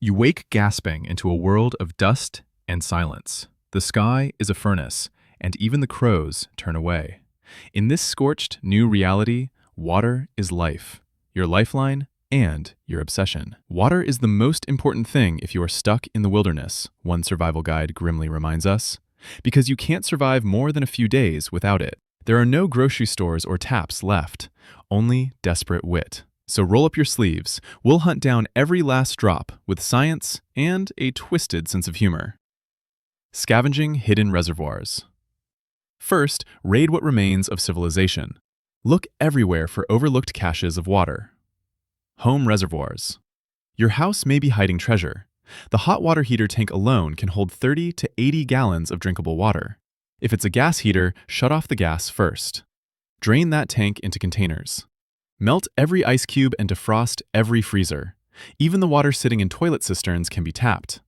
You wake gasping into a world of dust and silence. The sky is a furnace, and even the crows turn away. In this scorched new reality, water is life, your lifeline, and your obsession. Water is the most important thing if you are stuck in the wilderness, one survival guide grimly reminds us, because you can't survive more than a few days without it. There are no grocery stores or taps left, only desperate wit. So roll up your sleeves, we'll hunt down every last drop with science and a twisted sense of humor. Scavenging hidden reservoirs. First, raid what remains of civilization. Look everywhere for overlooked caches of water. Home reservoirs. Your house may be hiding treasure. The hot water heater tank alone can hold 30 to 80 gallons of drinkable water. If it's a gas heater, shut off the gas first. Drain that tank into containers. Melt every ice cube and defrost every freezer. Even the water sitting in toilet cisterns can be tapped.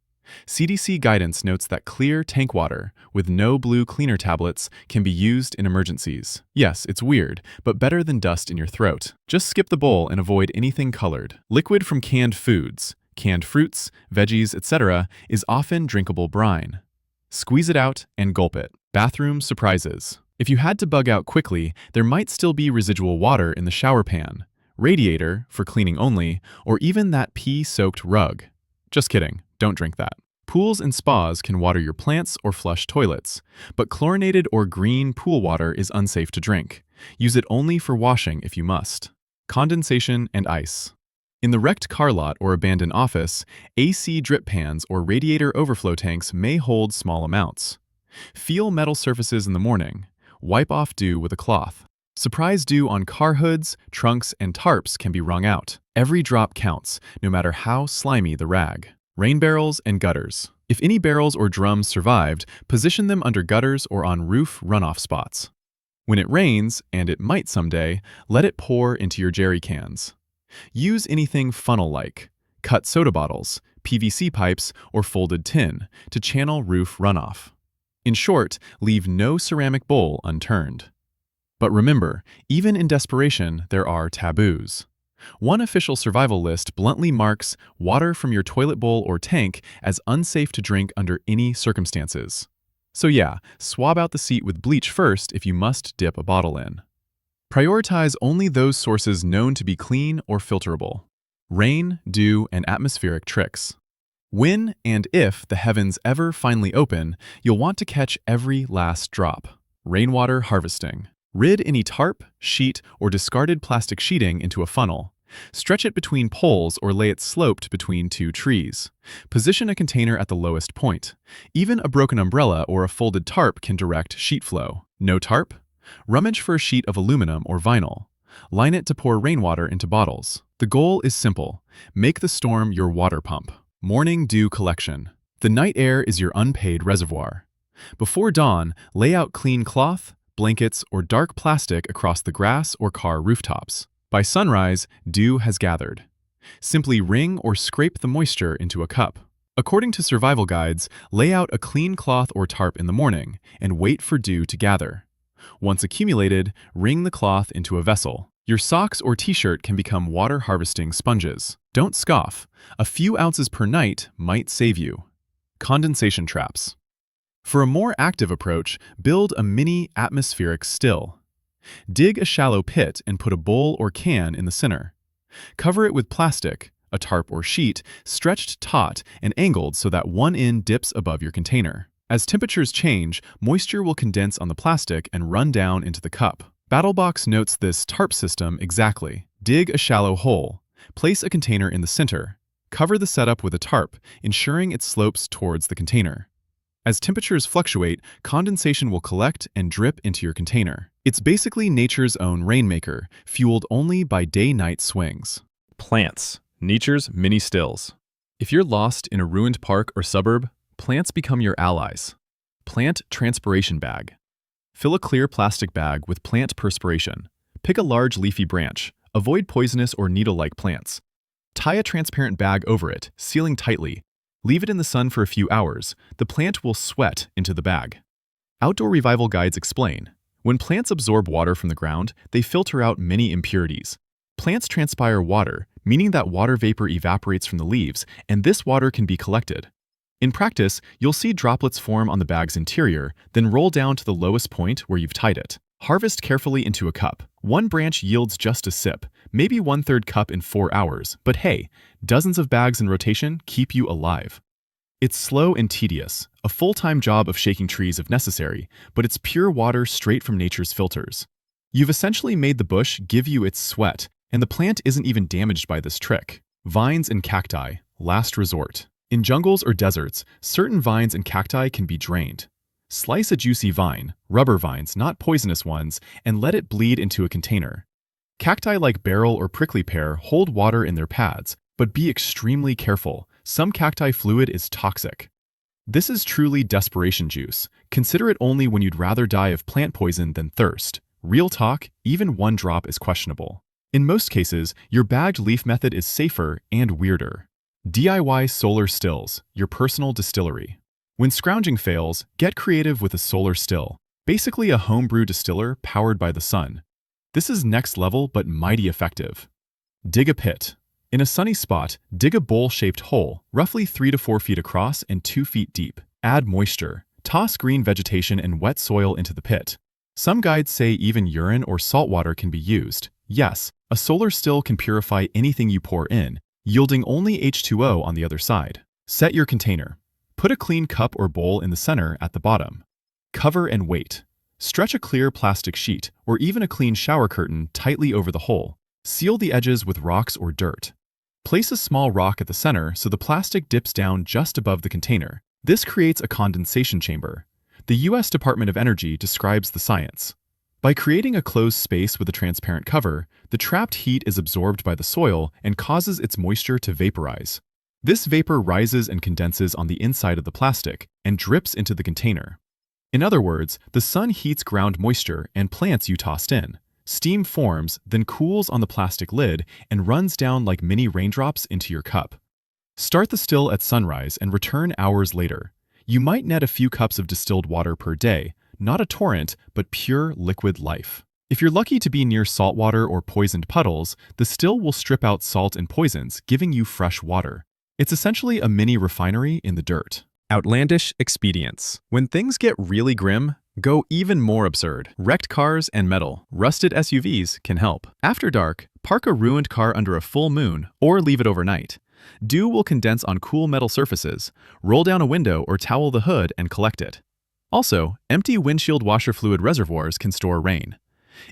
CDC guidance notes that clear tank water, with no blue cleaner tablets, can be used in emergencies. Yes, it's weird, but better than dust in your throat. Just skip the bowl and avoid anything colored. Liquid from canned foods, canned fruits, veggies, etc., is often drinkable brine. Squeeze it out and gulp it. Bathroom surprises. If you had to bug out quickly, there might still be residual water in the shower pan, radiator for cleaning only, or even that pee-soaked rug. Just kidding, don't drink that. Pools and spas can water your plants or flush toilets, but chlorinated or green pool water is unsafe to drink. Use it only for washing if you must. Condensation and ice. In the wrecked car lot or abandoned office, AC drip pans or radiator overflow tanks may hold small amounts. Feel metal surfaces in the morning. Wipe off dew with a cloth. Surprise dew on car hoods, trunks, and tarps can be wrung out. Every drop counts, no matter how slimy the rag. Rain barrels and gutters. If any barrels or drums survived, position them under gutters or on roof runoff spots. When it rains, and it might someday, let it pour into your jerry cans. Use anything funnel-like, cut soda bottles, PVC pipes, or folded tin to channel roof runoff. In short, leave no ceramic bowl unturned. But remember, even in desperation, there are taboos. One official survival list bluntly marks water from your toilet bowl or tank as unsafe to drink under any circumstances. So yeah, swab out the seat with bleach first if you must dip a bottle in. Prioritize only those sources known to be clean or filterable. Rain, dew, and atmospheric tricks. When and if the heavens ever finally open, you'll want to catch every last drop. Rainwater harvesting. Rid any tarp, sheet, or discarded plastic sheeting into a funnel. Stretch it between poles or lay it sloped between two trees. Position a container at the lowest point. Even a broken umbrella or a folded tarp can direct sheet flow. No tarp? Rummage for a sheet of aluminum or vinyl. Line it to pour rainwater into bottles. The goal is simple. Make the storm your water pump. Morning dew collection. The night air is your unpaid reservoir. Before dawn, lay out clean cloth, blankets, or dark plastic across the grass or car rooftops. By sunrise, dew has gathered. Simply wring or scrape the moisture into a cup. According to survival guides, lay out a clean cloth or tarp in the morning and wait for dew to gather. Once accumulated, wring the cloth into a vessel. Your socks or t-shirt can become water harvesting sponges. Don't scoff. A few ounces per night might save you. Condensation traps. For a more active approach, build a mini atmospheric still. Dig a shallow pit and put a bowl or can in the center. Cover it with plastic, a tarp or sheet, stretched taut and angled so that one end dips above your container. As temperatures change, moisture will condense on the plastic and run down into the cup. Battlebox notes this tarp system exactly. Dig a shallow hole. Place a container in the center. Cover the setup with a tarp, ensuring it slopes towards the container. As temperatures fluctuate, condensation will collect and drip into your container. It's basically nature's own rainmaker, fueled only by day-night swings. Plants, nature's mini stills. If you're lost in a ruined park or suburb, plants become your allies. Plant transpiration bag. Fill a clear plastic bag with plant perspiration. Pick a large leafy branch. Avoid poisonous or needle-like plants. Tie a transparent bag over it, sealing tightly. Leave it in the sun for a few hours. The plant will sweat into the bag. Outdoor revival guides explain. When plants absorb water from the ground, they filter out many impurities. Plants transpire water, meaning that water vapor evaporates from the leaves, and this water can be collected. In practice, you'll see droplets form on the bag's interior, then roll down to the lowest point where you've tied it. Harvest carefully into a cup. One branch yields just a sip, maybe 1/3 cup in 4 hours, but hey, dozens of bags in rotation keep you alive. It's slow and tedious, a full-time job of shaking trees if necessary, but it's pure water straight from nature's filters. You've essentially made the bush give you its sweat, and the plant isn't even damaged by this trick. Vines and cacti, last resort. In jungles or deserts, certain vines and cacti can be drained. Slice a juicy vine, rubber vines, not poisonous ones, and let it bleed into a container. Cacti like beryl or prickly pear hold water in their pads, but be extremely careful. Some cacti fluid is toxic. This is truly desperation juice. Consider it only when you'd rather die of plant poison than thirst. Real talk, even 1 drop is questionable. In most cases, your bagged leaf method is safer and weirder. DIY solar stills, your personal distillery. When scrounging fails, get creative with a solar still, basically a homebrew distiller powered by the sun. This is next level but mighty effective. Dig a pit. In a sunny spot, dig a bowl-shaped hole, roughly 3 to 4 feet across and 2 feet deep. Add moisture. Toss green vegetation and wet soil into the pit. Some guides say even urine or salt water can be used. Yes, a solar still can purify anything you pour in, yielding only H2O on the other side. Set your container. Put a clean cup or bowl in the center at the bottom. Cover and wait. Stretch a clear plastic sheet, or even a clean shower curtain, tightly over the hole. Seal the edges with rocks or dirt. Place a small rock at the center so the plastic dips down just above the container. This creates a condensation chamber. The U.S. Department of Energy describes the science. By creating a closed space with a transparent cover, the trapped heat is absorbed by the soil and causes its moisture to vaporize. This vapor rises and condenses on the inside of the plastic and drips into the container. In other words, the sun heats ground moisture and plants you tossed in. Steam forms, then cools on the plastic lid and runs down like mini raindrops into your cup. Start the still at sunrise and return hours later. You might net a few cups of distilled water per day, not a torrent, but pure liquid life. If you're lucky to be near saltwater or poisoned puddles, the still will strip out salt and poisons, giving you fresh water. It's essentially a mini refinery in the dirt. Outlandish Expedients. When things get really grim, go even more absurd. Wrecked cars and metal, rusted SUVs can help. After dark, park a ruined car under a full moon or leave it overnight. Dew will condense on cool metal surfaces. Roll down a window or towel the hood and collect it. Also, empty windshield washer fluid reservoirs can store rain.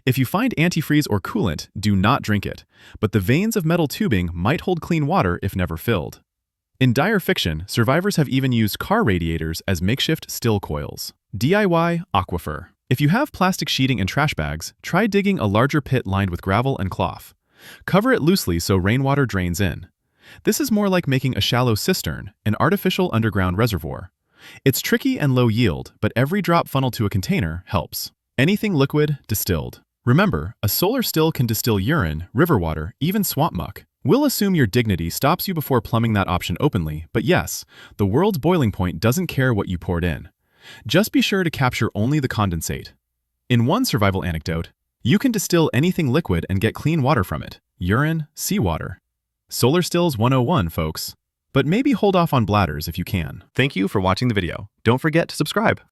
If you find antifreeze or coolant, do not drink it, but the veins of metal tubing might hold clean water if never filled. In dire fiction, survivors have even used car radiators as makeshift still coils. DIY aquifer. If you have plastic sheeting and trash bags, try digging a larger pit lined with gravel and cloth. Cover it loosely so rainwater drains in. This is more like making a shallow cistern, an artificial underground reservoir. It's tricky and low yield, but every drop funneled to a container helps. Anything liquid, distilled. Remember, a solar still can distill urine, river water, even swamp muck. We'll assume your dignity stops you before plumbing that option openly, but yes, the world's boiling point doesn't care what you poured in. Just be sure to capture only the condensate. In one survival anecdote, you can distill anything liquid and get clean water from it. Urine, seawater. Solar Stills 101, folks. But maybe hold off on bladders if you can. Thank you for watching the video. Don't forget to subscribe.